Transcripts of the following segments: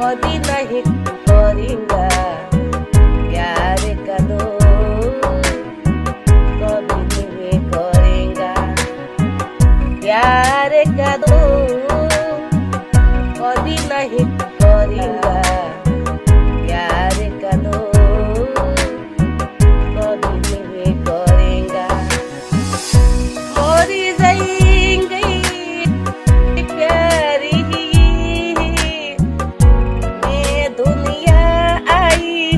कभी नहीं करेंगा प्यार का दो कभी नहीं करेंगा प्यार का दो कभी नहीं करेंगा प्यार का दो कभी नहीं करेंगा मर जाएंगे प्यारी ये दुनिया आई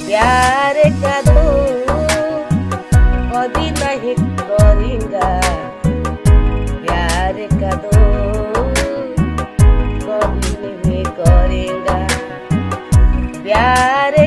प्यार का दो कभी नहीं करेंगा प्यार का दो कभी नहीं करेंगा प्यार